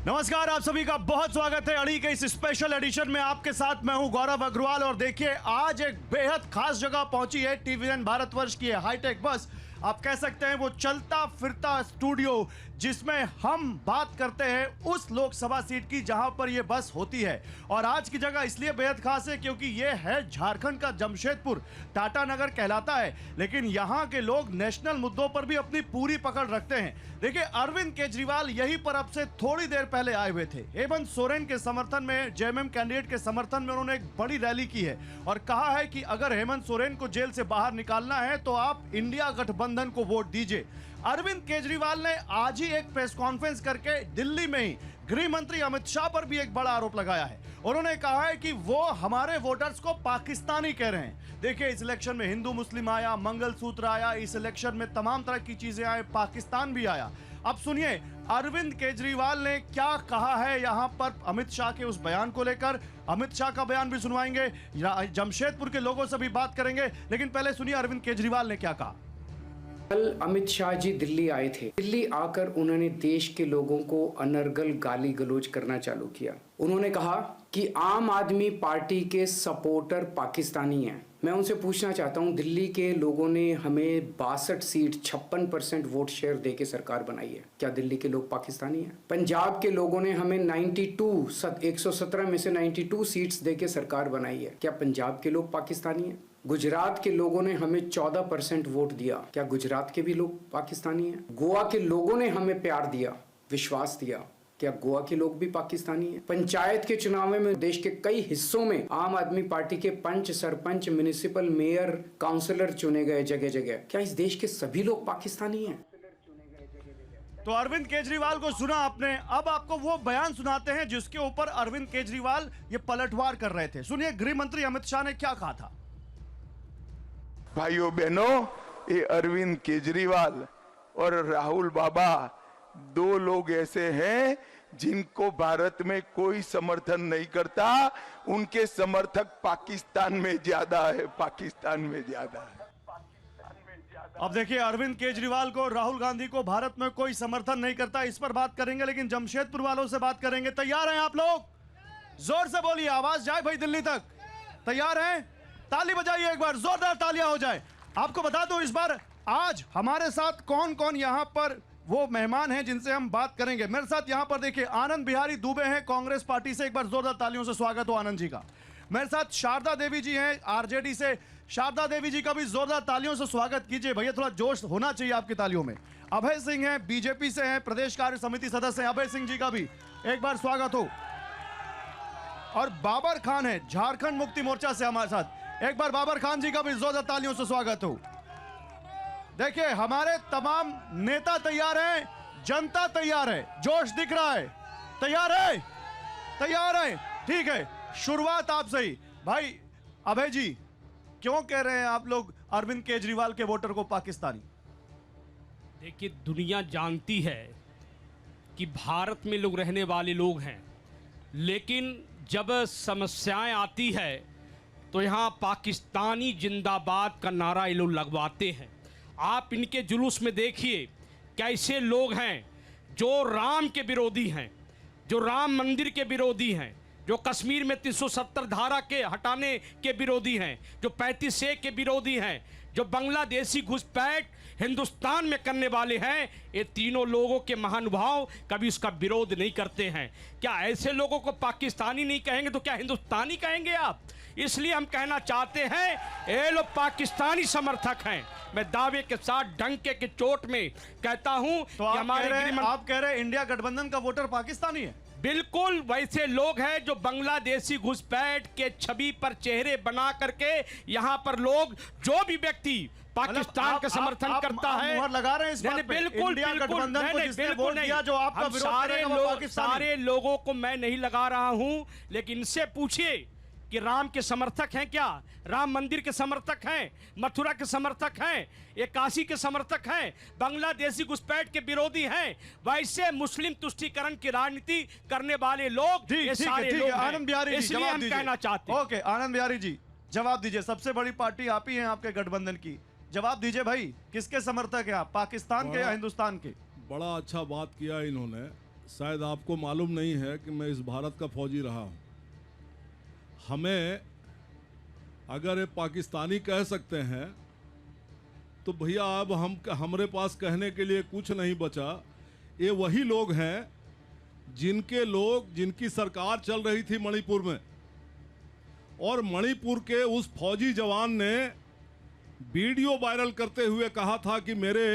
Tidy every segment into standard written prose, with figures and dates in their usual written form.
नमस्कार, आप सभी का बहुत स्वागत है अड़ी के इस स्पेशल एडिशन में। आपके साथ मैं हूं गौरव अग्रवाल और देखिए आज एक बेहद खास जगह पहुंची है TVN भारतवर्ष की हाईटेक बस। आप कह सकते हैं वो चलता फिरता स्टूडियो जिसमें हम बात करते हैं उस लोकसभा सीट की जहां पर यह बस होती है। और आज की जगह इसलिए बेहद खास है क्योंकि यह है झारखंड का जमशेदपुर, टाटा नगर कहलाता है, लेकिन यहां के लोग नेशनल मुद्दों पर भी अपनी पूरी पकड़ रखते हैं। देखिए, अरविंद केजरीवाल यहीं पर अब से थोड़ी देर पहले आए हुए थे। हेमंत सोरेन के समर्थन में, जेएमएम कैंडिडेट के समर्थन में उन्होंने एक बड़ी रैली की है और कहा है कि अगर हेमंत सोरेन को जेल से बाहर निकालना है तो आप इंडिया गठबंधन को वोट दीजिए। अरविंद केजरीवाल ने आज ही एक प्रेस कॉन्फ्रेंस करके दिल्ली में ही गृह मंत्री अमित शाह पर भी एक बड़ा आरोप लगाया है। उन्होंने कहा है कि वो हमारे वोटर्स को पाकिस्तानी कह रहे हैं। देखिए, इस इलेक्शन में हिंदू मुस्लिम आया, मंगलसूत्र आया, इस इलेक्शन में तमाम तरह की चीजें आए, पाकिस्तान भी आया। अब सुनिए अरविंद केजरीवाल ने क्या कहा है यहां पर अमित शाह के उस बयान को लेकर। अमित शाह का बयान भी सुनवाएंगे, जमशेदपुर के लोगों से भी बात करेंगे, लेकिन पहले सुनिए अरविंद केजरीवाल ने क्या कहा। कल अमित शाह जी दिल्ली आए थे। दिल्ली आकर उन्होंने देश के लोगों को अनर्गल गाली गलौज करना चालू किया। उन्होंने कहा कि आम आदमी पार्टी के सपोर्टर पाकिस्तानी हैं। मैं उनसे पूछना चाहता हूं, दिल्ली के लोगों ने हमें 62 सीट 56% वोट शेयर देके सरकार बनाई है, क्या दिल्ली के लोग पाकिस्तानी हैं? पंजाब के लोगों ने हमें 117 में से 92 सीट्स देके सरकार बनाई है, क्या पंजाब के लोग पाकिस्तानी हैं? गुजरात के लोगों ने हमें 14% वोट दिया, क्या गुजरात के भी लोग पाकिस्तानी हैं? गोवा के लोगों ने हमें प्यार दिया, विश्वास दिया, क्या गोवा के लोग भी पाकिस्तानी हैं? पंचायत के चुनाव में देश के कई हिस्सों में आम आदमी पार्टी के पंच, सरपंच, म्युनिसिपल मेयर, काउंसलर चुने गए जगह जगह, क्या इस देश के सभी लोग पाकिस्तानी हैं? तो अरविंद केजरीवाल को सुना आपने, अब आपको वो बयान सुनाते हैं जिसके ऊपर अरविंद केजरीवाल ये पलटवार कर रहे थे। सुनिए गृह मंत्री अमित शाह ने क्या कहा था। भाइयों बहनों, ये अरविंद केजरीवाल और राहुल बाबा दो लोग ऐसे हैं जिनको भारत में कोई समर्थन नहीं करता। उनके समर्थक पाकिस्तान में ज्यादा है, पाकिस्तान में ज्यादा है। अब देखिए, अरविंद केजरीवाल को, राहुल गांधी को भारत में कोई समर्थन नहीं करता, इस पर बात करेंगे, लेकिन जमशेदपुर वालों से बात करेंगे। तैयार हैं आप लोग? जोर से बोलिए, आवाज जाए भाई दिल्ली तक। तैयार हैं? ताली बजाइए एक बार, जोरदार तालियां हो जाए। आपको बता दूं इस बार आज हमारे साथ कौन कौन यहां पर वो मेहमान हैं जिनसे हम बात करेंगे। मेरे साथ यहां पर देखिए आनंद बिहारी दुबे हैं कांग्रेस पार्टी से, एक बार जोरदार तालियों से स्वागत हो आनंद जी का। मेरे साथ शारदा देवी जी हैं आरजेडी से, शारदा देवी जी का भी जोरदार तालियों से स्वागत कीजिए भैया, थोड़ा जोश होना चाहिए आपकी तालियों में। अभय सिंह हैं, बीजेपी से हैं, प्रदेश कार्य समिति सदस्य हैं, अभय सिंह जी का भी एक बार स्वागत हो। और बाबर खान है झारखंड मुक्ति मोर्चा से हमारे साथ, एक बार बाबर खान जी का भी जोरदार तालियों से स्वागत हो। देखिए हमारे तमाम नेता तैयार हैं, जनता तैयार है, जोश दिख रहा है। तैयार है? तैयार है, ठीक है। शुरुआत आपसे ही भाई अभय जी, क्यों कह रहे हैं आप लोग अरविंद केजरीवाल के वोटर को पाकिस्तानी? देखिए, दुनिया जानती है कि भारत में लोग रहने वाले लोग हैं, लेकिन जब समस्याएं आती है तो यहाँ पाकिस्तानी जिंदाबाद का नारा ये लोग लगवाते हैं। आप इनके जुलूस में देखिए कैसे लोग हैं जो राम के विरोधी हैं, जो राम मंदिर के विरोधी हैं, जो कश्मीर में 370 धारा के हटाने के विरोधी हैं, जो 35A के विरोधी हैं, जो बांग्लादेशी घुसपैठ हिंदुस्तान में करने वाले हैं। ये तीनों लोगों के महानुभाव कभी उसका विरोध नहीं करते हैं। क्या ऐसे लोगों को पाकिस्तानी नहीं कहेंगे तो क्या हिंदुस्तानी कहेंगे आप? इसलिए हम कहना चाहते हैं ये लोग पाकिस्तानी समर्थक हैं। मैं दावे के साथ डंके के चोट में कहता हूं तो कि हमारे आप कह रहे हैं इंडिया गठबंधन का वोटर पाकिस्तानी है? बिल्कुल वैसे लोग हैं जो बांग्लादेशी घुसपैठ के छवि पर चेहरे बना करके यहाँ पर लोग, जो भी व्यक्ति पाकिस्तान का समर्थन करता है, मुहर लगा रहे हैं इस बात पे। बिल्कुल इंडिया गठबंधन को जिसने वोट दिया, जो आपका विरोध करेगा वो पाकिस्तानी। सारे लोगों को मैं नहीं लगा रहा हूं, लेकिन इनसे पूछिए कि राम के समर्थक हैं क्या? राम मंदिर के समर्थक हैं, मथुरा के समर्थक हैं, ये काशी के समर्थक हैं, बांग्लादेशी घुसपैठ के विरोधी हैं। वैसे मुस्लिम तुष्टीकरण की राजनीति करने वाले लोग ये सारे लोग हैं। आनंद बिहारी जी, इसलिए हम कहना चाहते हैं। ओके आनंद बिहारी जी जवाब दीजिए, सबसे बड़ी पार्टी आप ही हैं आपके गठबंधन की, जवाब दीजिए भाई, किसके समर्थक हैं आप, पाकिस्तान के या हिंदुस्तान के? बड़ा अच्छा बात किया इन्होंने। शायद आपको मालूम नहीं है कि मैं इस भारत का फौजी रहा हूँ। हमें अगर ये पाकिस्तानी कह सकते हैं तो भैया अब हमारे पास कहने के लिए कुछ नहीं बचा। ये वही लोग हैं जिनकी सरकार चल रही थी मणिपुर में, और मणिपुर के उस फौजी जवान ने वीडियो वायरल करते हुए कहा था कि मेरे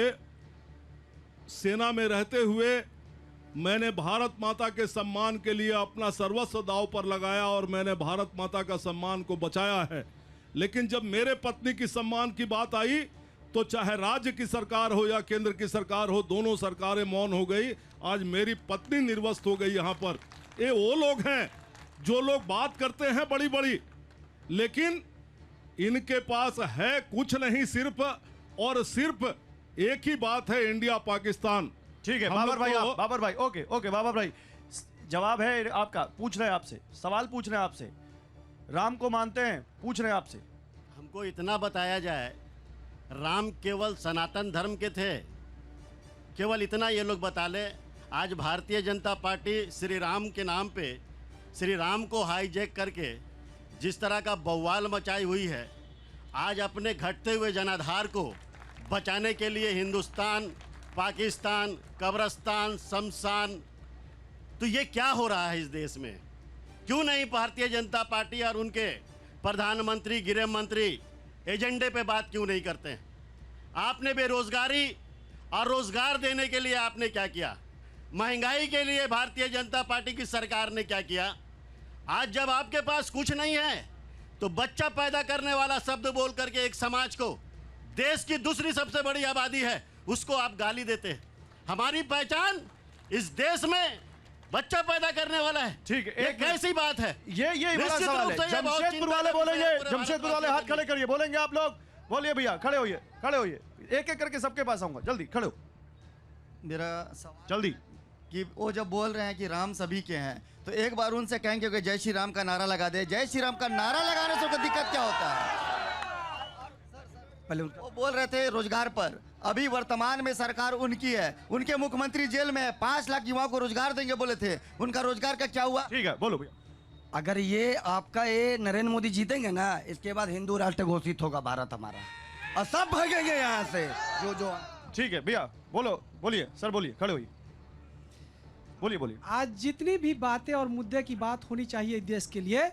सेना में रहते हुए मैंने भारत माता के सम्मान के लिए अपना सर्वस्व दांव पर लगाया और मैंने भारत माता का सम्मान को बचाया है। लेकिन जब मेरे पत्नी की सम्मान की बात आई तो चाहे राज्य की सरकार हो या केंद्र की सरकार हो, दोनों सरकारें मौन हो गई। आज मेरी पत्नी निर्वस्त हो गई। यहाँ पर ये वो लोग हैं जो लोग बात करते हैं बड़ी बड़ी, लेकिन इनके पास है कुछ नहीं, सिर्फ और सिर्फ एक ही बात है, इंडिया पाकिस्तान। ठीक है बाबर भाई, आप बाबर भाई, ओके ओके बाबर भाई, जवाब है आपका। पूछ रहे हैं आपसे सवाल, पूछ रहे हैं आपसे, राम को मानते हैं, पूछ रहे हैं आपसे। हमको इतना बताया जाए, राम केवल सनातन धर्म के थे, केवल इतना ये लोग बता ले। आज भारतीय जनता पार्टी श्री राम के नाम पे श्री राम को हाईजैक करके जिस तरह का बवाल मचाई हुई है, आज अपने घटते हुए जनाधार को बचाने के लिए हिंदुस्तान, पाकिस्तान, कब्रिस्तान, शमशान, तो ये क्या हो रहा है इस देश में? क्यों नहीं भारतीय जनता पार्टी और उनके प्रधानमंत्री, गृह मंत्री एजेंडे पे बात क्यों नहीं करते हैं? आपने बेरोजगारी और रोजगार देने के लिए आपने क्या किया? महंगाई के लिए भारतीय जनता पार्टी की सरकार ने क्या किया? आज जब आपके पास कुछ नहीं है तो बच्चा पैदा करने वाला शब्द बोल करके एक समाज को, देश की दूसरी सबसे बड़ी आबादी है, उसको आप गाली देते हैं। हमारी पहचान इस देश में बच्चा पैदा करने वाला है। ठीक है, एक कैसी बात है? ये बड़ा सवाल है। जमशेदपुर वाले बोलेंगे, जमशेदपुर वाले हाथ खड़े करिए, बोलेंगे आप लोग, बोलिए भैया, खड़े होइए, खड़े होइए, एक एक करके सबके पास आऊंगा, जल्दी खड़े हो, मेरा सवाल जल्दी। कि वो जब बोल रहे हैं कि राम सभी के हैं, तो एक बार उनसे कहेंगे कि जय श्री राम का नारा लगा दे। जय श्री राम का नारा लगाने से कोई दिक्कत क्या होता है? पहले वो बोल रहे थे रोजगार पर, अभी वर्तमान में सरकार उनकी है, उनके मुख्यमंत्री जेल में है, 5 लाख युवाओं को रोजगार देंगे बोले थे, उनका रोजगार का क्या हुआ? ठीक है, बोलो भैया। अगर ये आपका ये नरेंद्र मोदी जीतेंगे ना, इसके बाद हिंदू राष्ट्र घोषित होगा भारत हमारा, और सब भागेंगे यहाँ से जो ठीक है भैया, बोलो, बोलिए सर, बोलिए, खड़े होइए, बोलिए बोलिए। आज जितनी भी बातें और मुद्दे की बात होनी चाहिए देश के लिए,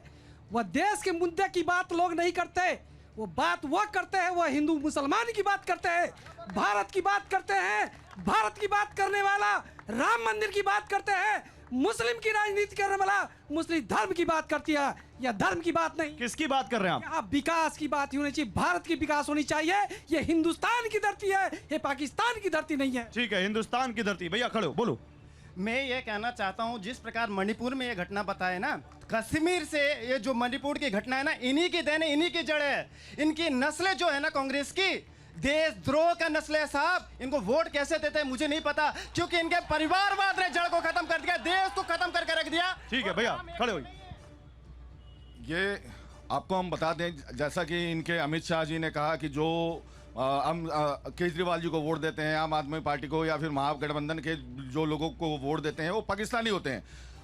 वह देश के मुद्दे की बात लोग नहीं करते। वो बात वो करते हैं, वह हिंदू मुसलमान की बात करते हैं, भारत की बात करते हैं, भारत की बात करने वाला राम मंदिर की बात करते हैं, मुस्लिम की राजनीति करने वाला मुस्लिम धर्म की बात करती है, या धर्म की बात नहीं। किसकी बात कर रहे हैं आप? यहाँ विकास की बात होनी चाहिए, भारत की विकास होनी चाहिए। ये हिंदुस्तान की धरती है, ये पाकिस्तान की धरती नहीं है। ठीक है, हिंदुस्तान की धरती। भैया खड़े हो, बोलो। मैं ये कहना चाहता हूँ, जिस प्रकार मणिपुर में ये घटना बताए ना, कश्मीर से ये जो मणिपुर की घटना है ना, इन्हीं की देन, इन्हीं की जड़ है। इनकी नस्लें जो है ना कांग्रेस की, देशद्रोह का नस्ल है साहब। इनको वोट कैसे देते हैं मुझे नहीं पता, क्योंकि इनके परिवारवाद ने जड़ को खत्म कर दिया, देश को खत्म करके रख दिया। ठीक है भैया, खड़े हो। ये आपको हम बता दें, जैसा कि इनके अमित शाह जी ने कहा कि जो हम केजरीवाल जी को वोट देते हैं, आम आदमी पार्टी को, या फिर महागठबंधन के जो लोगों को वोट देते हैं, वो पाकिस्तानी होते हैं।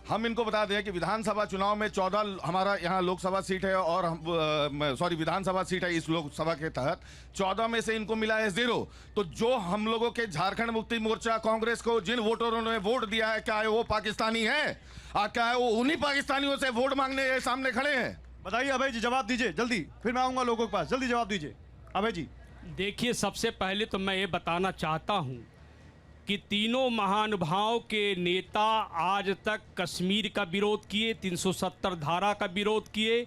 हम इनको बता दें कि विधानसभा चुनाव में 14 हमारा यहाँ लोकसभा सीट है, और सॉरी विधानसभा सीट है इस लोकसभा के तहत, 14 में से इनको मिला है 0। तो जो हम लोगों के झारखंड मुक्ति मोर्चा कांग्रेस को जिन वोटरों ने वोट दिया है, क्या है वो पाकिस्तानी है? क्या है वो उन्हीं पाकिस्तानियों से वोट मांगने सामने खड़े हैं? बताइए अभय जी, जवाब दीजिए जल्दी, फिर मैं आऊंगा लोगों के पास। जल्दी जवाब दीजिए अभय जी। देखिए, सबसे पहले तो मैं ये बताना चाहता हूँ कि तीनों महानुभावों के नेता आज तक कश्मीर का विरोध किए, 370 धारा का विरोध किए,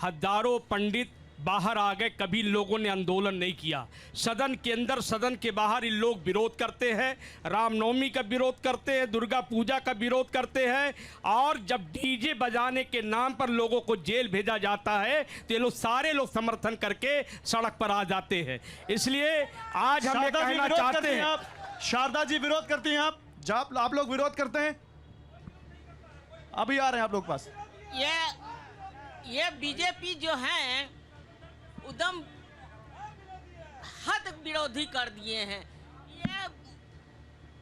हजारों पंडित बाहर आ गए, कभी लोगों ने आंदोलन नहीं किया। सदन के अंदर, सदन के बाहर इन लोग विरोध करते हैं, रामनवमी का विरोध करते हैं, दुर्गा पूजा का विरोध करते हैं, और जब डीजे बजाने के नाम पर लोगों को जेल भेजा जाता है तो ये लोग सारे लोग समर्थन करके सड़क पर आ जाते हैं। इसलिए आज हम ये कहना चाहते हैं, शारदा जी विरोध करती हैं आप लोग विरोध करते हैं? अभी आ रहे हैं आप लोग पास। ये बीजेपी जो है उदम हद विरोधी कर दिए हैं। ये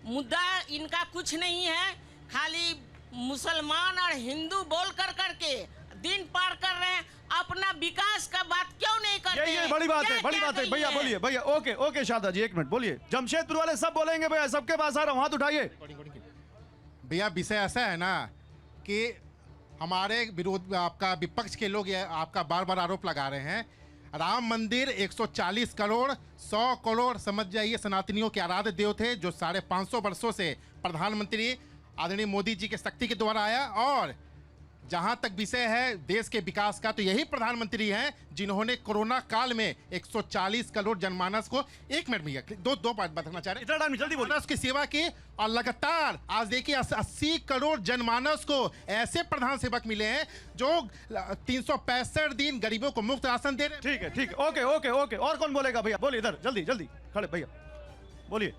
मुद्दा इनका कुछ नहीं है, खाली मुसलमान और हिंदू बोल कर करके दिन पार कर रहे हैं, अपना विकास का बात क्यों नहीं करते? ये बड़ी बात है, क्या- बड़ी क्या बात है। भैया चाहिए? बोलिए, भैया ओके ओके शारदा जी, एक मिनट बोलिए। जमशेदपुर वाले सब बोलेंगे भैया, सबके पास आ रहा हूं, हाथ उठाइए। भैया विषय ऐसा है ना कि हमारे विरोध आपका विपक्ष के लोग ये आपका बार बार आरोप लगा रहे हैं, राम मंदिर 140 करोड़ 100 करोड़ समझ जाइए सनातनियों के आराध्य देव थे, जो 550 वर्षों से प्रधानमंत्री आदरणीय मोदी जी के शक्ति के द्वारा आया। और जहां तक विषय है देश के विकास का, तो यही प्रधानमंत्री हैं जिन्होंने कोरोना काल में 140 करोड़ जनमानस को, एक मिनट भैया दो बात बताना चाह रहे हैं, इतना टाइम जल्दी बोलिए। उसकी सेवा की, और लगातार आज देखिए 80 करोड़ जनमानस को ऐसे प्रधान सेवक मिले हैं जो 365 दिन गरीबों को मुफ्त राशन दे रहे हैं। ठीक है, ठीक है, ओके ओके ओके। और कौन बोलेगा भैया? बोलिए इधर, जल्दी जल्दी खड़े भैया, बोलिए।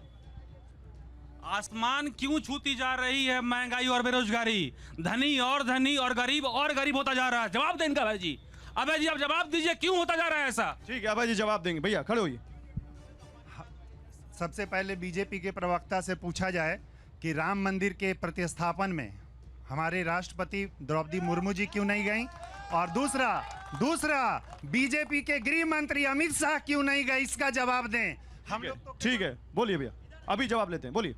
आसमान क्यों छूती जा रही है महंगाई और बेरोजगारी? धनी और गरीब होता जा रहा है। जवाब दें इनका भाई जी। अबे जी आप जवाब दीजिए, क्यों होता जा रहा है ऐसा? ठीक है अभय जी जवाब देंगे। भैया खड़े होइए। सबसे पहले बीजेपी के प्रवक्ता से पूछा जाए कि राम मंदिर के प्रतिस्थापन में हमारे राष्ट्रपति द्रौपदी मुर्मू जी क्यों नहीं गई, और दूसरा बीजेपी के गृह मंत्री अमित शाह क्यों नहीं गए, इसका जवाब दें। हम लोग ठीक है, बोलिए भैया, अभी जवाब लेते हैं, बोलिए।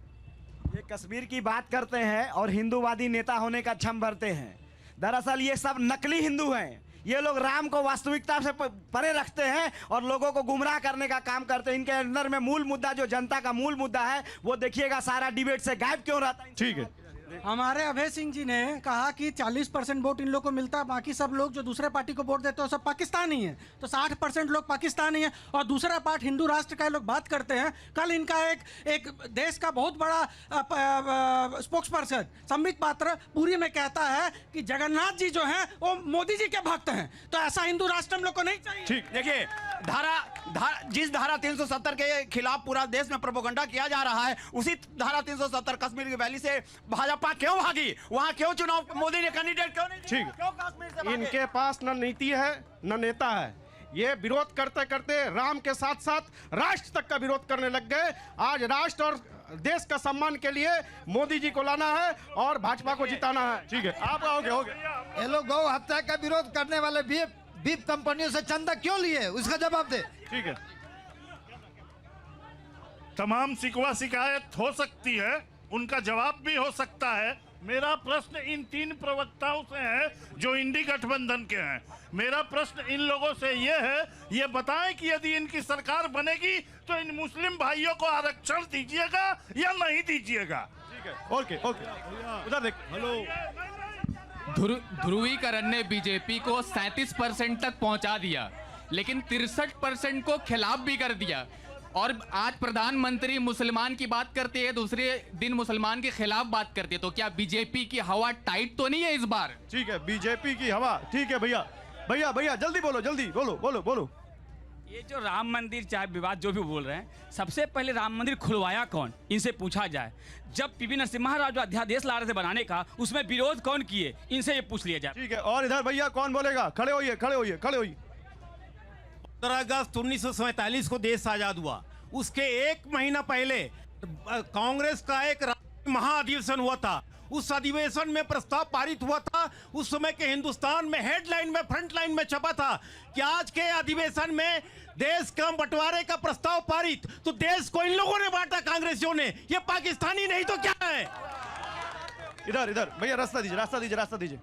ये कश्मीर की बात करते हैं और हिंदूवादी नेता होने का छम भरते हैं। दरअसल ये सब नकली हिंदू हैं। ये लोग राम को वास्तविकता से परे रखते हैं और लोगों को गुमराह करने का काम करते हैं। इनके अंदर में मूल मुद्दा, जो जनता का मूल मुद्दा है, वो देखिएगा सारा डिबेट से गायब क्यों रहता है। ठीक है, हमारे अभय सिंह जी ने कहा कि 40% वोट इन लोग को मिलता है, बाकी सब लोग जो दूसरे पार्टी को वोट देते हैं सब पाकिस्तानी हैं, तो 60% लोग पाकिस्तानी हैं और दूसरा पार्ट हिंदू राष्ट्र का लोग बात करते हैं। कल इनका एक देश का बहुत बड़ा स्पोक्स पर्सन संबित पात्र पूरी में कहता है कि जगन्नाथ जी जो हैं वो मोदी जी के भक्त हैं, तो ऐसा हिंदू राष्ट्र हम लोग को नहीं चाहिए। ठीक, देखिए जिस धारा 370 के खिलाफ पूरा देश में प्रोपेगेंडा किया जा रहा है, उसी धारा 370 कश्मीर की वैली से भाजपा क्यों भागी? वहां क्यों चुनाव मोदी ने कैंडिडेट क्यों नहीं? ठीक, क्यों कश्मीर से भागे? इनके पास न नीति है न नेता है। ये विरोध करते करते राम के साथ साथ राष्ट्र तक का विरोध करने लग गए। आज राष्ट्र और देश का सम्मान के लिए मोदी जी को लाना है और भाजपा को जिताना है। ठीक है, आप आओगे हो गया। ये लोग गौ हत्या का विरोध करने वाले बीफ कंपनियों से चंदा क्यों लिए, उसका जवाब दे। ठीक है, तमाम शिकवा शिकायत हो सकती है, उनका जवाब भी हो सकता है। मेरा प्रश्न इन 3 प्रवक्ताओं से है जो इंडी गठबंधन के हैं। मेरा प्रश्न इन लोगों से ये है, ये बताएं कि यदि इनकी सरकार बनेगी तो इन मुस्लिम भाइयों को आरक्षण दीजिएगा या नहीं दीजिएगा? ठीक है, ओके ओके। उधर देख, हेलो। ध्रुवीकरण ने बीजेपी को 37% तक पहुंचा दिया, लेकिन 63% को खिलाफ भी कर दिया। और आज प्रधानमंत्री मुसलमान की बात करते हैं, दूसरे दिन मुसलमान के खिलाफ बात करते हैं, तो क्या बीजेपी की हवा टाइट तो नहीं है इस बार? ठीक है, बीजेपी की हवा। ठीक है भैया, भैया भैया जल्दी बोलो, जल्दी बोलो बोलो बोलो। ये जो राम मंदिर चाहे विवाद जो भी बोल रहे हैं, सबसे पहले राम मंदिर खुलवाया कौन, इनसे पूछा जाए। जब पीवी नरसिम्हा राव जो अध्यादेश ला रहे थे बनाने का, उसमें विरोध कौन किए, इनसे ये पूछ लिया जाए। ठीक है, और इधर भैया कौन बोलेगा? खड़े होइए, खड़े होइए, खड़े होइए। 15 अगस्त 1947 को देश आजाद हुआ, उसके 1 महीना पहले कांग्रेस का एक महाअधिवेशन हुआ था। उस अधिवेशन में प्रस्ताव पारित हुआ था। उस समय के हिंदुस्तान में हेडलाइन में, फ्रंट लाइन में छपा था कि आज के अधिवेशन में देश का बंटवारे का प्रस्ताव पारित। तो देश को इन लोगों ने बांटा, कांग्रेसियों ने। ये पाकिस्तानी नहीं तो क्या है? इधर इधर भैया, रास्ता दीजिए, रास्ता दीजिए, रास्ता दीजिए।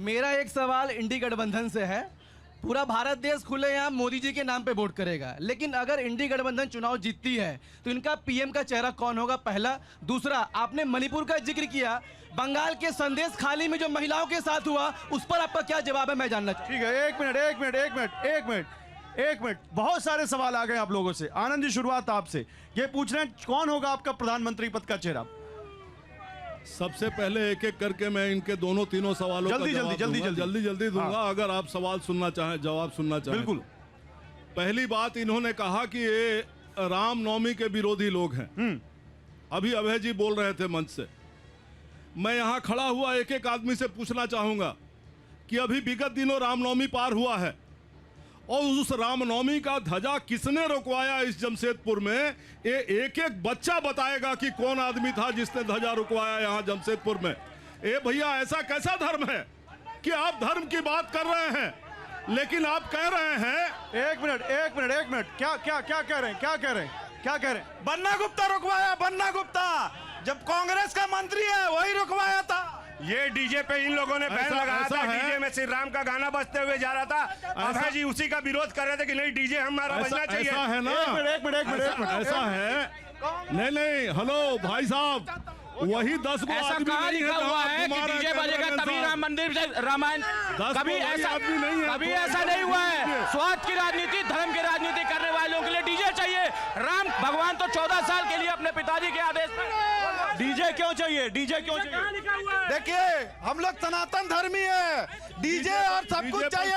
मेरा एक सवाल इंडी गठबंधन से है। पूरा भारत देश खुलेआम मोदी जी के नाम पे वोट करेगा, लेकिन अगर इंडी गठबंधन चुनाव जीतती है तो इनका पीएम का चेहरा कौन होगा? पहला। दूसरा, आपने मणिपुर का जिक्र किया, बंगाल के संदेश खाली में जो महिलाओं के साथ हुआ, उस पर आपका क्या जवाब है, मैं जानना चाहूँ। ठीक है, एक मिनट। बहुत सारे सवाल आ गए आप लोगों से। आनंद जी, शुरुआत आपसे। ये पूछ रहे हैं कौन होगा आपका प्रधानमंत्री पद का चेहरा? सबसे पहले एक एक करके मैं इनके दोनों तीनों सवालों का जल्दी दूंगा। अगर आप सवाल सुनना चाहें, जवाब सुनना चाहें। बिल्कुल। पहली बात, इन्होंने कहा कि ये रामनवमी के विरोधी लोग हैं। अभी अभय जी बोल रहे थे मंच से। मैं यहां खड़ा हुआ एक एक आदमी से पूछना चाहूंगा कि अभी विगत दिनों रामनवमी पार हुआ है और उस रामनवमी का ध्वजा किसने रुकवाया इस जमशेदपुर में, ये एक एक बच्चा बताएगा कि कौन आदमी था जिसने ध्वजा रुकवाया यहाँ जमशेदपुर में। ए भैया, ऐसा कैसा धर्म है कि आप धर्म की बात कर रहे हैं लेकिन आप कह रहे हैं। एक मिनट, क्या कह रहे हैं? बन्ना गुप्ता रुकवाया, बन्ना गुप्ता जब कांग्रेस का मंत्री है वही रुकवाया था। ये डीजे पे इन लोगों ने बैन लगाया था, डीजे में श्री राम का गाना बजते हुए जा रहा था। अभय जी उसी का विरोध कर रहे थे कि नहीं डीजे हमारा बजना चाहिए। ऐसा है ना, एक मिनट, ऐसा है। नहीं, हेलो भाई साहब, वही 10 गो ऐसा कहाँ लिखा हुआ है कि डीजे बजेगा तभी राम मंदिर से रामायण? कभी ऐसा नहीं हुआ है। स्वार्थ की राजनीति, धर्म की राजनीति करने वालों के लिए डीजे चाहिए। राम भगवान तो 14 साल के लिए अपने पिताजी के आदेश पर डीजे क्यों चाहिए? देखिए, हम लोग सनातन धर्मी है, डीजे और सब कुछ चाहिए।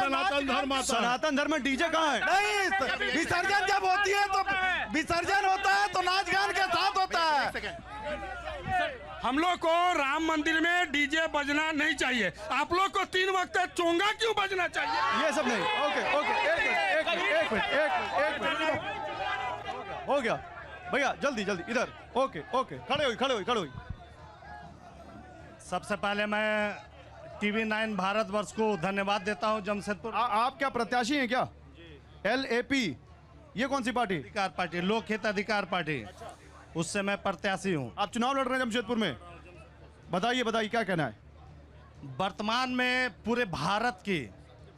सनातन धर्म में डीजे कहाँ है? नहीं, विसर्जन जब होती है तो विसर्जन होता है तो नाच गान के साथ होता है। हम लोग को राम मंदिर में डीजे बजना नहीं चाहिए। आप लोग को 3 वक्त चोंगा क्यों बजना चाहिए? ये सब नहीं। ओके, एक मिनट, हो गया भैया, जल्दी इधर। ओके, खड़े हुई। सबसे पहले मैं टीवी 9 भारतवर्ष को धन्यवाद देता हूं। जमशेदपुर आप क्या प्रत्याशी हैं क्या? LAP, ये कौन सी पार्टी? अधिकार पार्टी, लोक हित अधिकार पार्टी, उससे मैं प्रत्याशी हूं। आप चुनाव लड़ रहे हैं जमशेदपुर में, बताइए क्या कहना है? वर्तमान में पूरे भारत की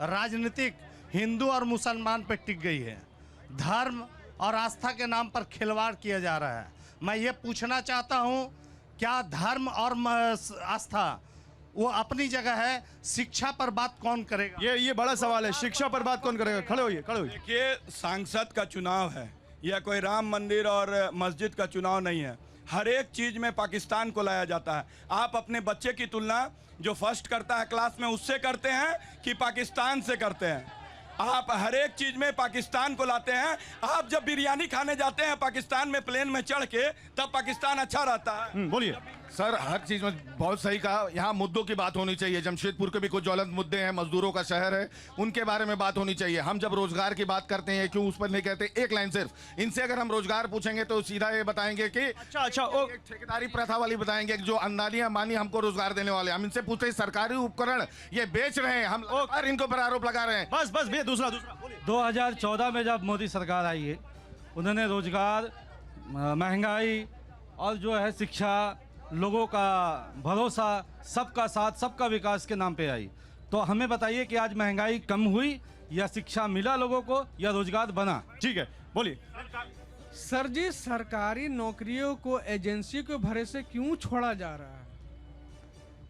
राजनीतिक हिंदू और मुसलमान पे टिक गई है। धर्म और आस्था के नाम पर खिलवाड़ किया जा रहा है। मैं ये पूछना चाहता हूं, क्या धर्म और आस्था वो अपनी जगह है, शिक्षा पर बात कौन करेगा? ये बड़ा सवाल है, शिक्षा पर बात कौन करेगा? खड़े होइए। देखिए, सांसद का चुनाव है, यह कोई राम मंदिर और मस्जिद का चुनाव नहीं है। हर एक चीज में पाकिस्तान को लाया जाता है। आप अपने बच्चे की तुलना जो फर्स्ट करता है क्लास में उससे करते हैं कि पाकिस्तान से करते हैं? आप हर एक चीज में पाकिस्तान को लाते हैं। आप जब बिरयानी खाने जाते हैं पाकिस्तान में प्लेन में चढ़ के, तब पाकिस्तान अच्छा रहता है। बोलिए सर, हर चीज में बहुत सही कहा। यहाँ मुद्दों की बात होनी चाहिए। जमशेदपुर के भी कुछ ज्वलंत मुद्दे हैं, मजदूरों का शहर है, उनके बारे में बात होनी चाहिए। हम जब रोजगार की बात करते हैं क्यों उस पर नहीं कहते? एक लाइन सिर्फ इनसे अगर हम रोजगार पूछेंगे तो सीधा ये बताएंगे कि ठेकेदारी प्रथा वाली बताएंगे, जो अंदानी अंबानी हमको रोजगार देने वाले। हम इनसे पूछते हैं सरकारी उपकरण ये बेच रहे हैं, हम और इनको पर आरोप लगा रहे हैं। बस भैया, दूसरा 2014 में जब मोदी सरकार आई है, उन्होंने रोजगार, महंगाई और जो है शिक्षा, लोगों का भरोसा, सबका साथ, सबका विकास के नाम पे आई। तो हमें बताइए कि आज महंगाई कम हुई या शिक्षा मिला लोगों को या रोजगार बना? ठीक है, बोलिए। सर जी, सरकारी नौकरियों को एजेंसी के भरोसे क्यों छोड़ा जा रहा है?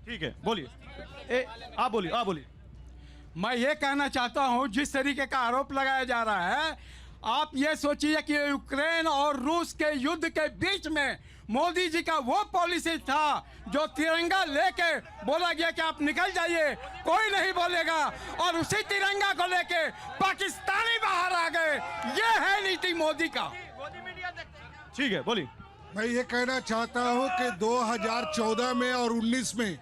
ठीक है, बोलिए। आप बोलिए। मैं ये कहना चाहता हूँ, जिस तरीके का आरोप लगाया जा रहा है, आप ये सोचिए कि यूक्रेन और रूस के युद्ध के बीच में मोदी जी का वो पॉलिसी था जो तिरंगा लेके बोला गया कि आप निकल जाइए, कोई नहीं बोलेगा, और उसी तिरंगा को लेके पाकिस्तानी बाहर आ गए। ये है नीति मोदी का। ठीक है, बोलिए। मैं ये कहना चाहता हूँ कि 2014 में और 19 में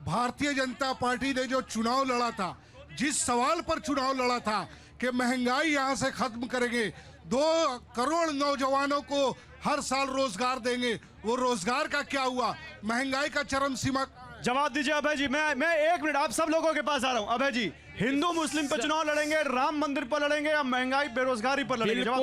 भारतीय जनता पार्टी ने जो चुनाव लड़ा था, जिस सवाल पर चुनाव लड़ा था कि महंगाई यहाँ से खत्म करेंगे, 2 करोड़ नौजवानों को हर साल रोजगार देंगे, वो रोजगार का क्या हुआ? महंगाई का चरम सीमा। जवाब दीजिए अभय जी। मैं 1 मिनट आप सब लोगों के पास आ रहा हूँ। अभय जी, हिंदू मुस्लिम पर चुनाव लड़ेंगे, राम मंदिर पर लड़ेंगे या महंगाई बेरोजगारी पर लड़ेंगे? जवाब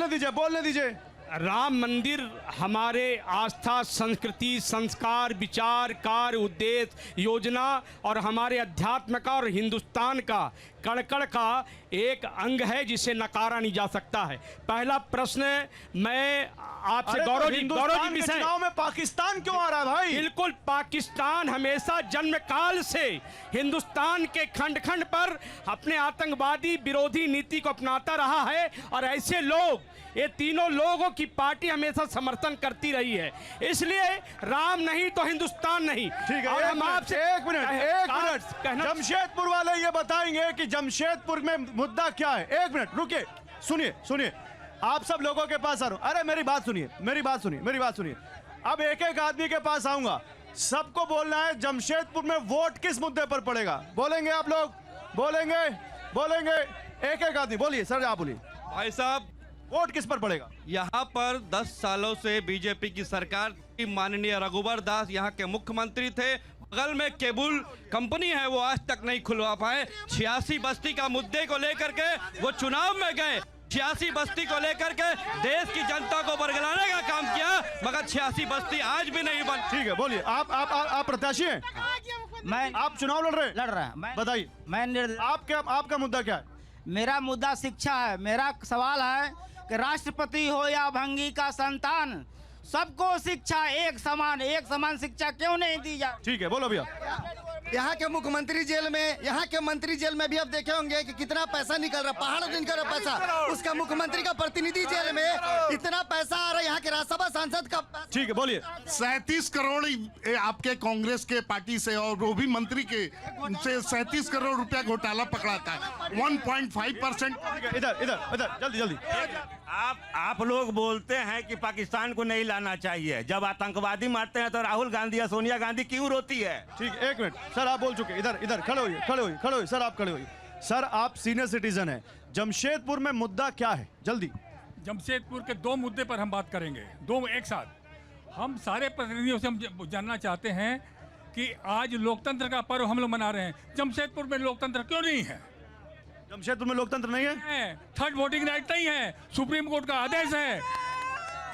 दीजिए। बोलने दीजिए। राम मंदिर हमारे आस्था, संस्कृति, संस्कार, विचार, कार्य, उद्देश्य, योजना और हमारे अध्यात्म का और हिंदुस्तान का कण-कण का एक अंग है जिसे नकारा नहीं जा सकता है। पहला प्रश्न मैं आपसे गौरव जी चुनाव में पाकिस्तान क्यों आ रहा है भाई? बिल्कुल, पाकिस्तान हमेशा जन्म काल से हिंदुस्तान के खंड खंड पर अपने आतंकवादी विरोधी नीति को अपनाता रहा है, और ऐसे लोग, ये तीनों लोगों की पार्टी हमेशा समर्थन करती रही है। इसलिए राम नहीं तो हिंदुस्तान नहीं। ठीक है, हम आपसे एक मिनट जमशेदपुर वाले ये बताएंगे कि जमशेदपुर में मुद्दा क्या है। 1 मिनट रुकिए, सुनिए। आप सब लोगों के पास आ रहा हूं। अरे मेरी बात सुनिए। अब एक आदमी के पास आऊंगा, सबको बोलना है जमशेदपुर में वोट किस मुद्दे पर पड़ेगा। बोलेंगे आप लोग? बोलेंगे? एक एक आदमी बोलिए सर, आप बोलिए। भाई साहब, वोट किस पर पड़ेगा? यहाँ पर 10 सालों से बीजेपी की सरकार की माननीय रघुवर दास यहाँ के मुख्यमंत्री थे। बगल में केबल कंपनी है, वो आज तक नहीं खुलवा पाए। 86 बस्ती का मुद्दे को लेकर के वो चुनाव में गए, 86 बस्ती को लेकर के देश की जनता को बरगलाने का काम किया, मगर 86 बस्ती आज भी नहीं बन। ठीक है, बोलिए। आप प्रत्याशी हैं? मैं आप चुनाव लड़ रहे हैं। बताइए। आपका मुद्दा क्या है? मेरा मुद्दा शिक्षा है। मेरा सवाल है कि राष्ट्रपति हो या भंगी का संतान, सबको शिक्षा एक समान शिक्षा क्यों नहीं दी जाती? ठीक है, बोलो भैया। यहाँ के मुख्यमंत्री जेल में, यहाँ के मंत्री जेल में भी आप देखे होंगे कि कितना पैसा निकल रहा, पहाड़ों से निकल रहा पैसा। उसका मुख्यमंत्री का प्रतिनिधि जेल में इतना पैसा आ रहा है, यहाँ के राज्यसभा सांसद का। ठीक है, बोलिए। 37 करोड़ आपके कांग्रेस के पार्टी से और वो भी मंत्री के से 37 करोड़ रुपया घोटाला पकड़ा था। 1.5%। इधर जल्दी। आप लोग बोलते हैं कि पाकिस्तान को नहीं लाना चाहिए, जब आतंकवादी मारते हैं तो राहुल गांधी या सोनिया गांधी क्यों रोती है? ठीक, एक मिनट सर, आप बोल चुके। इधर खड़े होइए सर, आप खड़े होइए। सर, आप सीनियर सिटीजन हैं। जमशेदपुर में मुद्दा क्या है? जल्दी। जमशेदपुर के 2 मुद्दे पर हम बात करेंगे, 2 एक साथ। हम सारे प्रतिनिधियों से हम जानना चाहते हैं कि आज लोकतंत्र का पर्व हम लोग मना रहे हैं, जमशेदपुर में लोकतंत्र क्यों नहीं है? जमशेदपुर में लोकतंत्र नहीं है? थर्ड वोटिंग राइट नहीं है, सुप्रीम कोर्ट का आदेश है।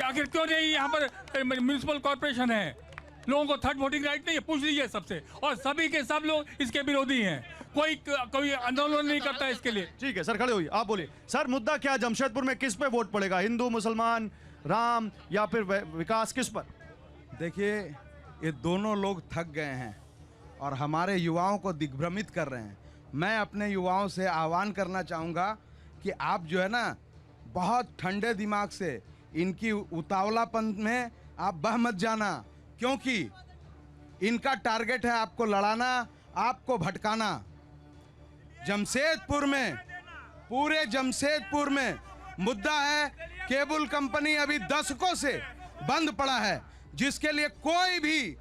आखिर क्यों नहीं? यहाँ पर म्यूनिसिपल कॉर्पोरेशन है, लोगों को थर्ड वोटिंग राइट नहीं है, पूछ लीजिए सबसे। और सभी के सब लोग इसके विरोधी हैं, कोई आंदोलन नहीं करता इसके लिए। ठीक है सर, खड़े होइए, आप बोलिए। सर, मुद्दा क्या है? जमशेदपुर में किस पे वोट पड़ेगा? हिंदू, मुसलमान, राम या फिर विकास, किस पर? देखिए, ये दोनों लोग थक गए हैं और हमारे युवाओं को दिग्भ्रमित कर रहे हैं। मैं अपने युवाओं से आह्वान करना चाहूँगा कि आप जो है ना, बहुत ठंडे दिमाग से इनकी उतावलापन में आप बह मत जाना, क्योंकि इनका टारगेट है आपको लड़ाना, आपको भटकाना। जमशेदपुर में, पूरे जमशेदपुर में मुद्दा है, केबल कंपनी अभी दशकों से बंद पड़ा है, जिसके लिए कोई भी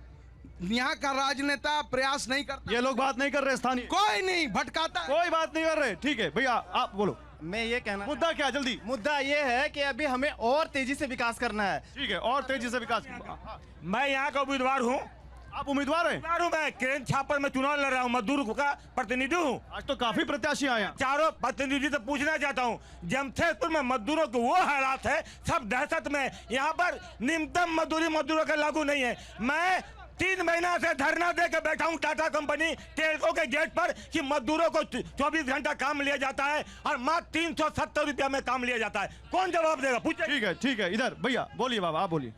यहाँ का राजनेता प्रयास नहीं करता। ये लोग बात नहीं कर रहे, स्थानीय कोई नहीं भटकाता, कोई बात नहीं कर रहे। ठीक है भैया, आप बोलो। मैं ये कहना, मुद्दा क्या? जल्दी। मुद्दा ये है कि अभी हमें और तेजी से विकास करना है। ठीक है, और तेजी से विकास। मैं यहाँ का उम्मीदवार हूँ। आप उम्मीदवार हैं? मैं किरण छापर में चुनाव लड़ रहा हूँ, मजदूर का प्रतिनिधि हूँ। आज तो काफी प्रत्याशी आए हैं। चारों प्रतिनिधि से पूछना चाहता हूँ, जमशेदपुर में मजदूरों के वो हालात है, सब दहशत में। यहाँ पर न्यूनतम मजदूरी मजदूरों का लागू नहीं है। मैं 3 महीना से धरना दे के बैठा हूँ टाटा कंपनी टेल्को के गेट पर कि मजदूरों को 24 घंटा काम लिया जाता है और मात्र 370 रुपया में काम लिया जाता है। कौन जवाब देगा? पूछे। ठीक है, इधर भैया बोलिए। बाबा, आप बोलिए।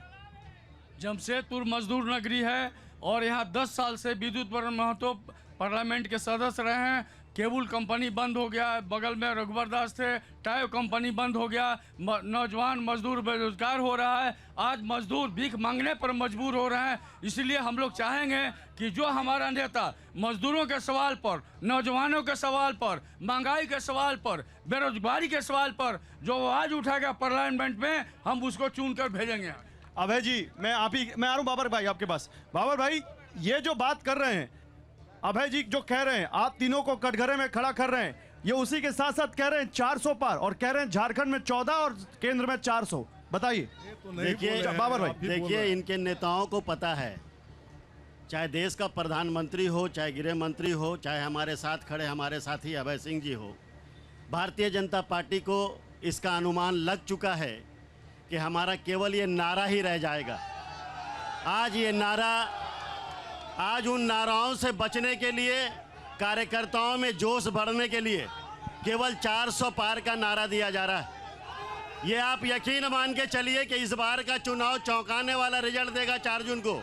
जमशेदपुर मजदूर नगरी है और यहाँ 10 साल से विद्युत वरण महतो पार्लियामेंट के सदस्य रहे हैं। केबल कंपनी बंद हो गया, बगल में रघुवर दास थे, टायो कंपनी बंद हो गया, नौजवान मजदूर बेरोजगार हो रहा है। आज मजदूर भीख मांगने पर मजबूर हो रहे हैं। इसलिए हम लोग चाहेंगे कि जो हमारा नेता मजदूरों के सवाल पर, नौजवानों के सवाल पर, महंगाई के सवाल पर, बेरोजगारी के सवाल पर जो आवाज उठाएगा पार्लियामेंट में, हम उसको चुन कर भेजेंगे। अभय जी, मैं आ रहा हूँ बाबर भाई आपके पास। बाबर भाई, ये जो बात कर रहे हैं अभय जी, जो कह रहे हैं, आप तीनों को कटघरे में खड़ा कर रहे हैं, ये उसी के साथ साथ कह रहे हैं 400 पार, और कह रहे हैं झारखंड में 14 और केंद्र में 400। बताइए। देखिए बाबर भाई, देखिए, इनके नेताओं को पता है, चाहे देश का प्रधानमंत्री हो, चाहे गृह मंत्री हो, चाहे हमारे साथ खड़े हमारे साथी अभय सिंह जी हो, भारतीय जनता पार्टी को इसका अनुमान लग चुका है कि हमारा केवल ये नारा ही रह जाएगा। आज उन नाराओं से बचने के लिए, कार्यकर्ताओं में जोश बढ़ने के लिए केवल 400 पार का नारा दिया जा रहा है। ये आप यकीन मान के चलिए कि इस बार का चुनाव चौंकाने वाला रिजल्ट देगा 4 जून को,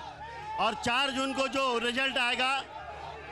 और 4 जून को जो रिजल्ट आएगा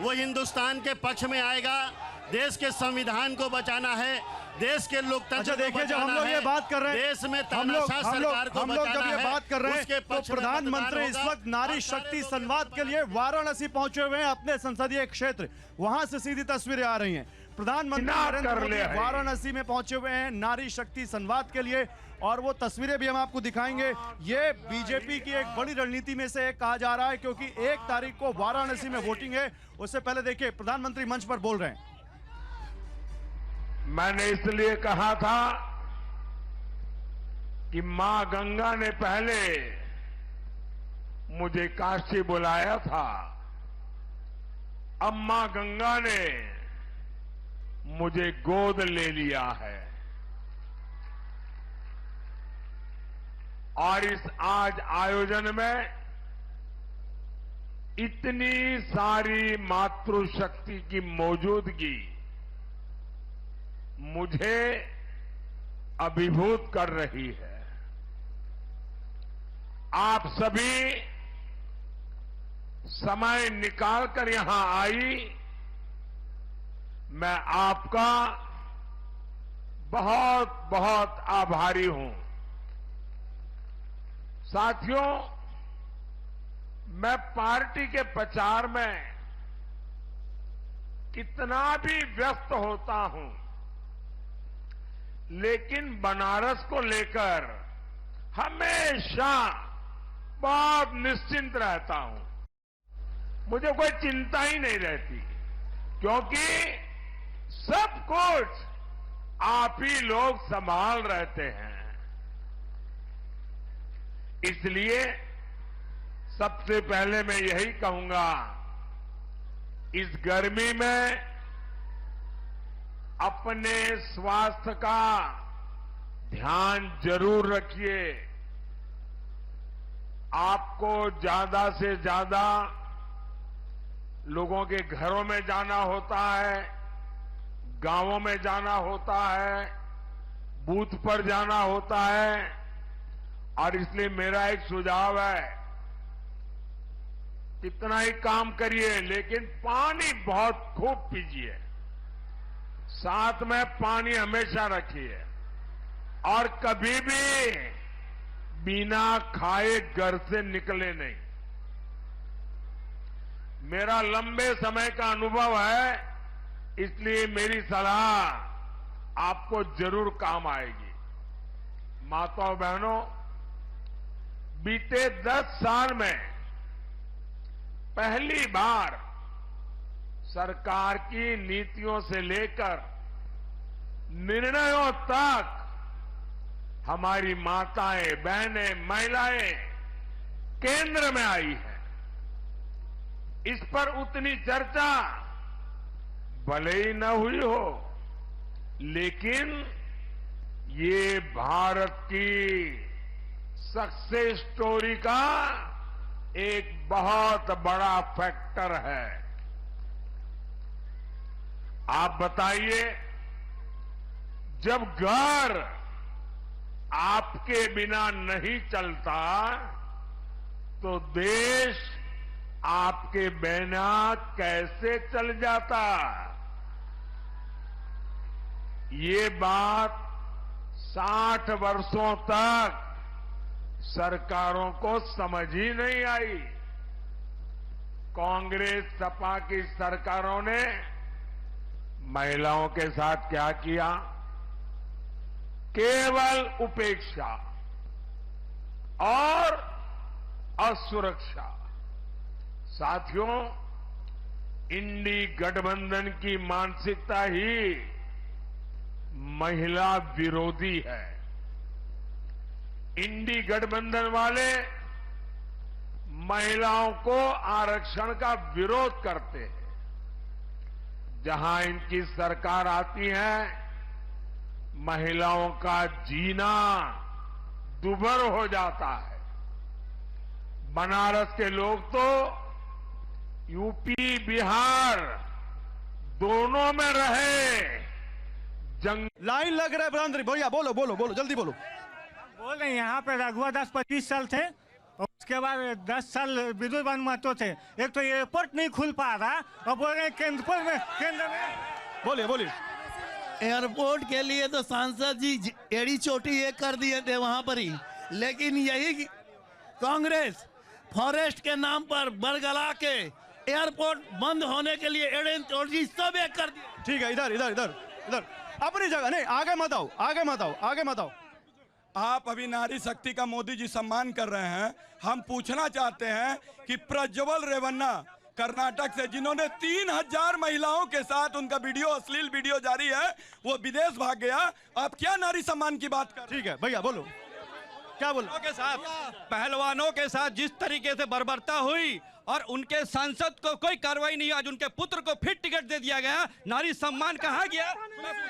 वो हिंदुस्तान के पक्ष में आएगा। देश के संविधान को बचाना है, देश के लोकतंत्र को देखिए, जब हम लोग ये बात कर रहे हैं, देश में हम लोग जब ये बात कर रहे हैं, तो प्रधानमंत्री इस वक्त नारी शक्ति संवाद के लिए वाराणसी पहुंचे हुए हैं, अपने संसदीय क्षेत्र। वहां से सीधी तस्वीरें आ रही हैं। प्रधानमंत्री नरेंद्र मोदी वाराणसी में पहुंचे हुए हैं नारी शक्ति संवाद के लिए, और वो तस्वीरें भी हम आपको दिखाएंगे। ये बीजेपी की एक बड़ी रणनीति में से एक कहा जा रहा है, क्योंकि 1 तारीख को वाराणसी में वोटिंग है। उससे पहले देखिए, प्रधानमंत्री मंच पर बोल रहे हैं। मैंने इसलिए कहा था कि मां गंगा ने पहले मुझे काशी बुलाया था, अब मां गंगा ने मुझे गोद ले लिया है। और इस आज आयोजन में इतनी सारी मातृशक्ति की मौजूदगी मुझे अभिभूत कर रही है। आप सभी समय निकालकर यहां आई, मैं आपका बहुत बहुत आभारी हूं। साथियों, मैं पार्टी के प्रचार में कितना भी व्यस्त होता हूं, लेकिन बनारस को लेकर हमेशा बहुत निश्चिंत रहता हूं। मुझे कोई चिंता ही नहीं रहती, क्योंकि सब कुछ आप ही लोग संभाल रहते हैं। इसलिए सबसे पहले मैं यही कहूंगा, इस गर्मी में अपने स्वास्थ्य का ध्यान जरूर रखिए। आपको ज्यादा से ज्यादा लोगों के घरों में जाना होता है, गांवों में जाना होता है, बूथ पर जाना होता है, और इसलिए मेरा एक सुझाव है, कितना ही काम करिए लेकिन पानी बहुत खूब पीजिए, साथ में पानी हमेशा रखिए, और कभी भी बिना खाए घर से निकले नहीं। मेरा लंबे समय का अनुभव है, इसलिए मेरी सलाह आपको जरूर काम आएगी। माताओं बहनों, बीते 10 साल में पहली बार सरकार की नीतियों से लेकर निर्णयों तक हमारी माताएं, बहनें, महिलाएं केंद्र में आई हैं। इस पर उतनी चर्चा भले ही न हुई हो, लेकिन ये भारत की सक्सेस स्टोरी का एक बहुत बड़ा फैक्टर है। आप बताइए, जब घर आपके बिना नहीं चलता तो देश आपके बिना कैसे चल जाता? ये बात 60 वर्षों तक सरकारों को समझ ही नहीं आई। कांग्रेस सपा की सरकारों ने महिलाओं के साथ क्या किया? केवल उपेक्षा और असुरक्षा। साथियों, इंडी गठबंधन की मानसिकता ही महिला विरोधी है। इंडी गठबंधन वाले महिलाओं को आरक्षण का विरोध करते हैं। जहां इनकी सरकार आती है, महिलाओं का जीना दुभर हो जाता है। बनारस के लोग तो यूपी, बिहार दोनों में रहे। लाइन लग रहा है ब्रह्मंद्री भैया, बोलो बोलो बोलो, जल्दी बोलो। बोल रहे हैं, यहाँ पे रघुवर दास 25 साल थे और उसके बाद 10 साल विद्युत महतो थे। एक तो एयरपोर्ट नहीं खुल पा रहा और बोल रहे हैं केंद्र में। बोलिए बोलिए। एयरपोर्ट के लिए तो सांसद जी एड़ी चोटी ये कर दिए थे वहां पर ही, लेकिन यही कांग्रेस फॉरेस्ट के नाम पर बरगला के एयरपोर्ट बंद होने के लिए एड़ी चोटी सब एक कर दिया। ठीक है, इधर इधर इधर इधर अपनी जगह नहीं, आगे मत आओ, आगे मत आओ, आगे मत आओ। आप अभी नारी शक्ति का मोदी जी सम्मान कर रहे हैं। हम पूछना चाहते हैं कि प्रज्वल रेवन्ना कर्नाटक से, जिन्होंने 3000 महिलाओं के साथ उनका वीडियो, अश्लील वीडियो जारी है, वो विदेश भाग गया। आप क्या नारी सम्मान की बात कर? ठीक है भैया, बोलो क्या बोलो। के साथ, पहलवानों के साथ जिस तरीके से बर्बरता हुई और उनके सांसद को कोई कार्रवाई नहीं, आज उनके पुत्र को फिर टिकट दे दिया गया, नारी सम्मान कहाँ गया?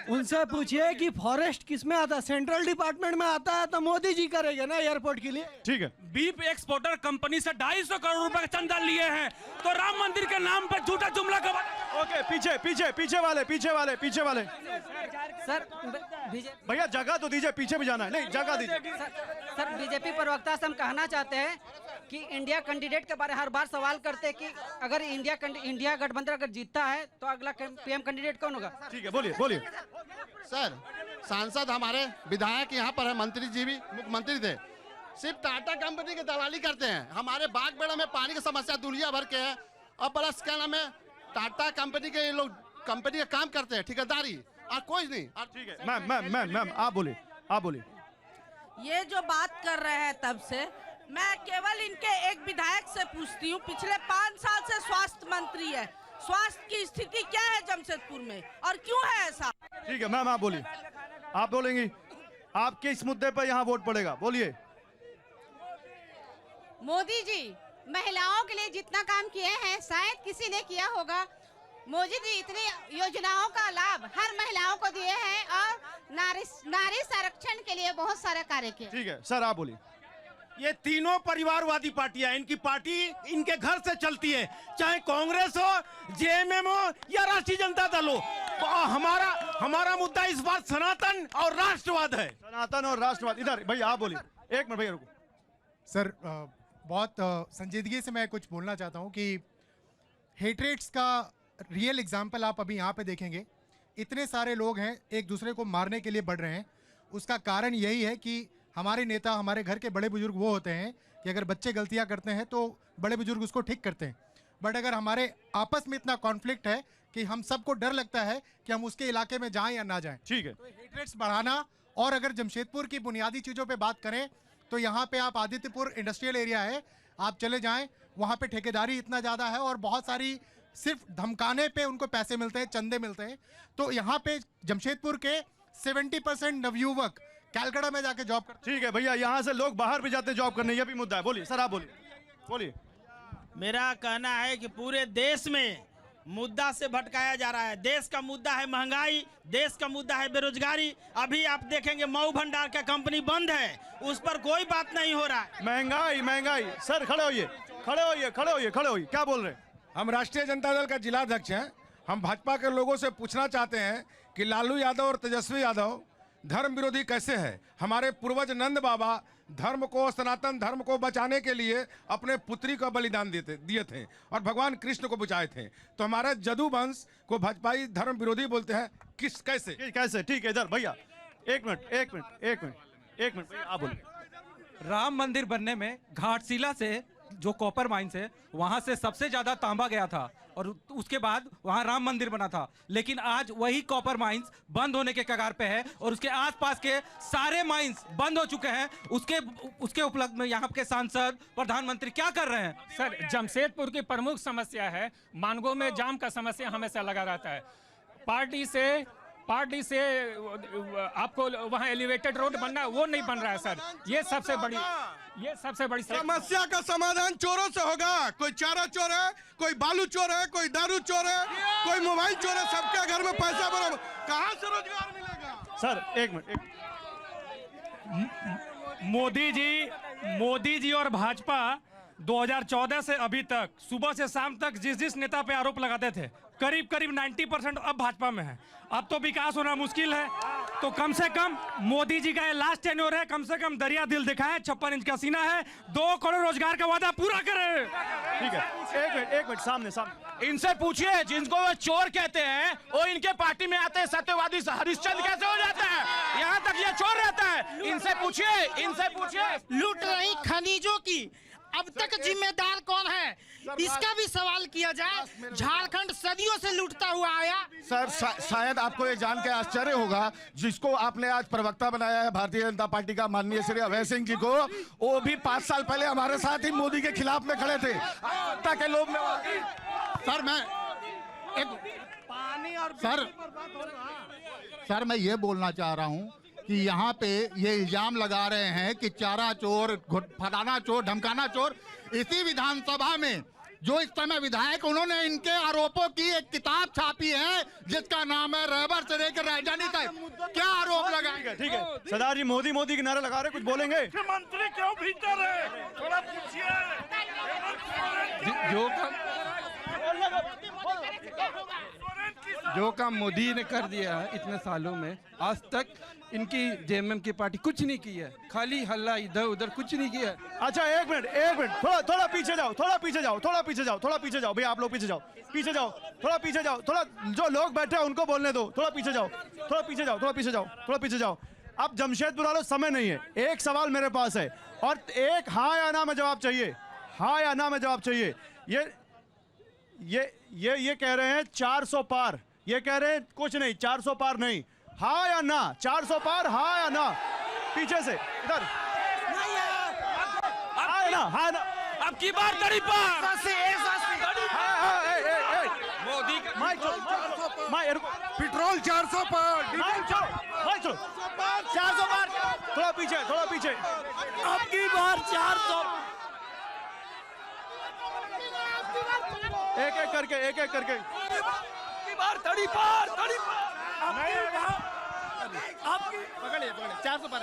उनसे पूछिए कि फॉरेस्ट किस में आता है, सेंट्रल डिपार्टमेंट में आता है तो मोदी जी करेंगे ना एयरपोर्ट के लिए। ठीक है। बीफ एक्सपोर्टर कंपनी से 250 करोड़ रुपए का चंदा लिए हैं, तो राम मंदिर के नाम पर झूठा जुमला का। ओके, पीछे वाले सर भैया जगह तो दीजिए, पीछे भी जाना है। नहीं, जगह दीजिए। सर बीजेपी प्रवक्ता से हम कहना चाहते हैं कि इंडिया कैंडिडेट के बारे में हर बार सवाल करते हैं कि अगर इंडिया गठबंधन अगर जीतता है तो अगला पीएम कैंडिडेट कौन होगा? ठीक है, बोलिए। सर सांसद हमारे विधायक यहाँ पर है, मंत्री जी भी मुख्यमंत्री थे, सिर्फ टाटा कंपनी की दलाली करते हैं। हमारे बागबेड़ा में पानी की समस्या दुनिया भर के है, और प्लस क्या नाम है, टाटा कंपनी के ये लोग कंपनी का काम करते हैं, ठेकेदारी, और कोई नहीं। ठीक है मैम आप बोलिए। ये जो बात कर रहे हैं तब से, मैं केवल इनके एक विधायक से पूछती हूँ, पिछले 5 साल से स्वास्थ्य मंत्री है, स्वास्थ्य की स्थिति क्या है जमशेदपुर में और क्यों है ऐसा? ठीक है मैम, आप बोलिए। आप बोलेंगी, आपके इस मुद्दे पर यहाँ वोट पड़ेगा, बोलिए। मोदी जी महिलाओं के लिए जितना काम किए हैं शायद किसी ने किया होगा। मोदी जी इतनी योजनाओं का लाभ हर महिलाओं को दिए हैं और नारी संरक्षण के लिए बहुत सारे कार्य किए। ठीक है सर, आप बोलिए। ये तीनों परिवारवादी पार्टियां, इनकी पार्टी इनके घर से चलती है, चाहे कांग्रेस हो, जेएमएम हो या राष्ट्रीय जनता दल हो। हमारा मुद्दा इस बार सनातन और राष्ट्रवाद है। सनातन और राष्ट्रवाद। इधर भैया आप बोलिए। एक मिनट भैया रुको। सर बहुत संजीदगी से मैं कुछ बोलना चाहता हूं कि हेटरेट्स का रियल एग्जाम्पल आप अभी यहाँ पे देखेंगे। इतने सारे लोग हैं एक दूसरे को मारने के लिए बढ़ रहे हैं। उसका कारण यही है कि हमारे नेता, हमारे घर के बड़े बुजुर्ग वो होते हैं कि अगर बच्चे गलतियाँ करते हैं तो बड़े बुजुर्ग उसको ठीक करते हैं। बट अगर हमारे आपस में इतना कॉन्फ्लिक्ट है कि हम सबको डर लगता है कि हम उसके इलाके में जाएं या ना जाएं। ठीक है। तो हेटरेट्स बढ़ाना, और अगर जमशेदपुर की बुनियादी चीज़ों पे बात करें तो यहाँ पे आप आदित्यपुर इंडस्ट्रियल एरिया है, आप चले जाएं, वहाँ पे ठेकेदारी इतना ज़्यादा है और बहुत सारी सिर्फ धमकाने पे उनको पैसे मिलते हैं, चंदे मिलते हैं। तो यहाँ पे जमशेदपुर के 70% नवयुवक कैलकाटा में जाके जॉब करते। ठीक है भैया, यहाँ से लोग बाहर भी जाते हैं जॉब करने, ये भी मुद्दा है। बोलिए सर, आप बोलिए। मेरा कहना है कि पूरे देश में मुद्दा से भटकाया जा रहा है। देश का मुद्दा है महंगाई, देश का मुद्दा है बेरोजगारी। अभी आप देखेंगे मऊ भंडार का कंपनी बंद है, उस पर कोई बात नहीं हो रहा है। महंगाई। सर खड़े होइए, क्या बोल रहे हैं? हम राष्ट्रीय जनता दल का जिलाध्यक्ष हैं। हम भाजपा के लोगों से पूछना चाहते हैं कि लालू यादव और तेजस्वी यादव धर्म विरोधी कैसे है? हमारे पूर्वज नंद बाबा धर्म को, सनातन धर्म को बचाने के लिए अपने पुत्री का बलिदान दिए थे और भगवान कृष्ण को बचाए थे। तो हमारे जदू वंश को भाजपाई धर्म विरोधी बोलते हैं, कैसे? ठीक है इधर भैया, एक मिनट भैया आप बोलिए। राम मंदिर बनने में घाटशिला से जो कॉपर माइंस है वहां से सबसे ज्यादा तांबा गया था और उसके बाद वहां राम मंदिर बना था। लेकिन आज वही कॉपर माइंस बंद होने के कगार पे है और उसके आसपास के सारे माइंस बंद हो चुके हैं। उसके उपलक्ष्य में यहाँ के सांसद, प्रधानमंत्री क्या कर रहे हैं? सर जमशेदपुर की प्रमुख समस्या है मानगो में जाम का समस्या हमेशा लगा रहता है। पार्टी से आपको वहाँ एलिवेटेड रोड बनना, वो नहीं बन रहा है सर। ये सबसे बड़ी समस्या का समाधान चोरों से होगा। कोई चारा चोर है, कोई बालू चोर है, कोई दारू चोर है, कोई मोबाइल चोर है, सबके घर में पैसा भरा, कहाँ से रोजगार मिलेगा? सर एक मिनट। मोदी जी और भाजपा 2014 से अभी तक सुबह से शाम तक जिस नेता पे आरोप लगाते थे, करीब 90% अब भाजपा में है। अब तो विकास होना मुश्किल है, तो कम से कम मोदी जी का ये लास्ट टेन्योर है, कम से कम दरिया दिल दिखाए, 56 इंच का सीना है, 2 करोड़ रोजगार का वादा पूरा करे। ठीक है, एक मिनट सामने इनसे पूछिए, जिनको वो चोर कहते हैं वो इनके पार्टी में आते हैं, सत्यवादी हरिश्चंद्र कैसे हो जाता है? यहाँ तक ये चोर रहता है। इनसे पूछिए। लूट रही खनिजों की अब तक जिम्मेदार कौन है? इसका भी सवाल किया जाए। झारखंड सदियों से लूटता हुआ आया। सर शायद आपको ये जान के आश्चर्य होगा, जिसको आपने आज प्रवक्ता बनाया है भारतीय जनता पार्टी का, माननीय श्री अभय सिंह जी को, वो भी 5 साल पहले हमारे साथ ही मोदी के खिलाफ में खड़े थे। ताकि लोग सर मैं सर मैं ये बोलना चाह रहा हूँ कि यहाँ पे ये इल्जाम लगा रहे हैं कि चारा चोर, फलाना चोर, धमकाना चोर। इसी विधानसभा में जो इस समय विधायक, उन्होंने इनके आरोपों की एक किताब छापी है जिसका नाम है रहबर से लेकर राजधानी तक। क्या आरोप लगाएंगे? ठीक है सरदार जी, मोदी मोदी के नारे लगा रहे, कुछ बोलेंगे? मंत्री क्यों भीतर है, थोड़ा पूछिए। जो काम मोदी ने कर दिया है इतने सालों में, आज तक इनकी जेएमएम की पार्टी कुछ नहीं की है, खाली हल्ला इधर उधर, कुछ नहीं किया। अच्छा एक मिनट, थोड़ा पीछे जाओ, थोड़ा पीछे जाओ भैया, आप लोग पीछे जाओ, थोड़ा जो लोग बैठे हैं उनको बोलने दो, थोड़ा पीछे जाओ। अब जमशेदपुर वालों, समय नहीं है, एक सवाल मेरे पास है और एक हाँ या ना में जवाब चाहिए। ये कह रहे हैं 400 पार, ये कह रहे हैं कुछ नहीं, 400 पार नहीं, हाँ या ना? 400 पार, हाँ या ना? पीछे से इधर, हाँ या ना? अब की बार तड़ी पार मोदी पेट्रोल 400 पार, 400 पार, थोड़ा पीछे। अब की बार 400। एक एक करके बार तड़ी पार। पकड़िए 400 पार।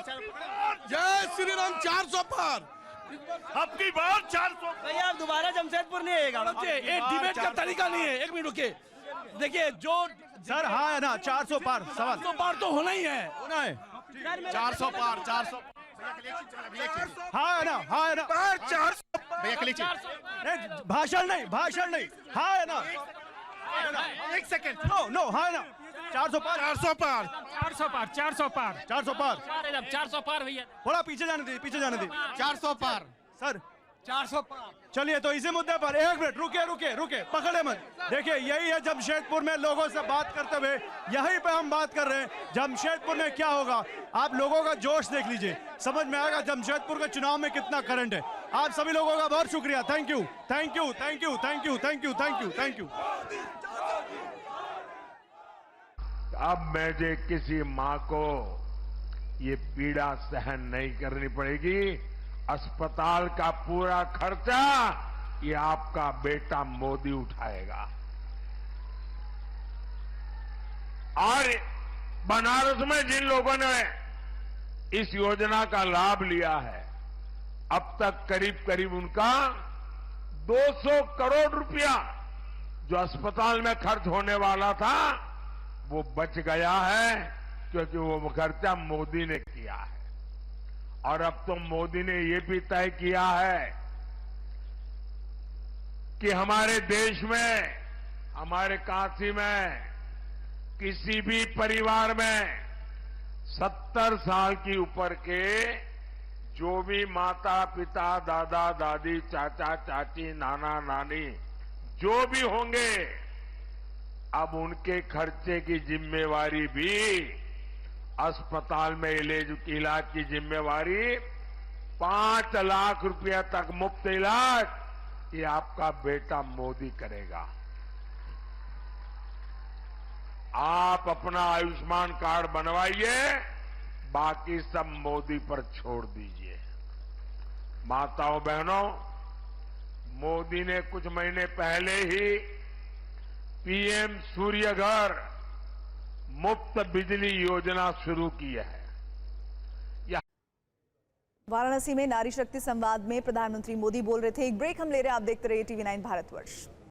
जय श्री राम। 400 पार, अब की बार 400। भैया दोबारा जमशेदपुर नहीं आएगा। ये डिबेट का तरीका नहीं है। एक मिनट रुके, देखिए जो सर हाँ है ना, 400 पार सवाल, 400 पार तो होना ही है। 400 पार, 400 हाँ है ना? 400 भाषण नहीं, हाँ है ना? एक सेकंड, नो हाँ है ना? 400 पार, 400 पार, 400 पार भैया। थोड़ा पीछे जाने दी। 400 पार सर, 400 पार। चलिए तो इसी मुद्दे पर एक मिनट रुके, पकड़े मत। देखिए यही है जमशेदपुर में लोगों से बात करते हुए, यहीं पे हम बात कर रहे हैं जमशेदपुर में क्या होगा। आप लोगों का जोश देख लीजिए, समझ में आएगा जमशेदपुर के चुनाव में कितना करंट है। आप सभी लोगों का बहुत शुक्रिया, थैंक यू। अब मुझे किसी माँ को ये पीड़ा सहन नहीं करनी पड़ेगी। अस्पताल का पूरा खर्चा ये आपका बेटा मोदी उठाएगा। और बनारस में जिन लोगों ने इस योजना का लाभ लिया है, अब तक करीब उनका 200 करोड़ रुपया जो अस्पताल में खर्च होने वाला था वो बच गया है, क्योंकि वो खर्चा मोदी ने किया है। और अब तो मोदी ने ये भी तय किया है कि हमारे देश में, हमारे काशी में किसी भी परिवार में 70 साल की ऊपर के जो भी माता पिता, दादा दादी, चाचा चाची, नाना नानी जो भी होंगे, अब उनके खर्चे की जिम्मेवारी भी, अस्पताल में इलाज की जिम्मेवारी, 5 लाख रुपया तक मुफ्त इलाज ये आपका बेटा मोदी करेगा। आप अपना आयुष्मान कार्ड बनवाइए, बाकी सब मोदी पर छोड़ दीजिए। माताओं बहनों, मोदी ने कुछ महीने पहले ही पीएम सूर्य घर मुफ्त बिजली योजना शुरू की है। वाराणसी में नारी शक्ति संवाद में प्रधानमंत्री मोदी बोल रहे थे। एक ब्रेक हम ले रहे हैं, आप देखते रहिए TV9 भारतवर्ष।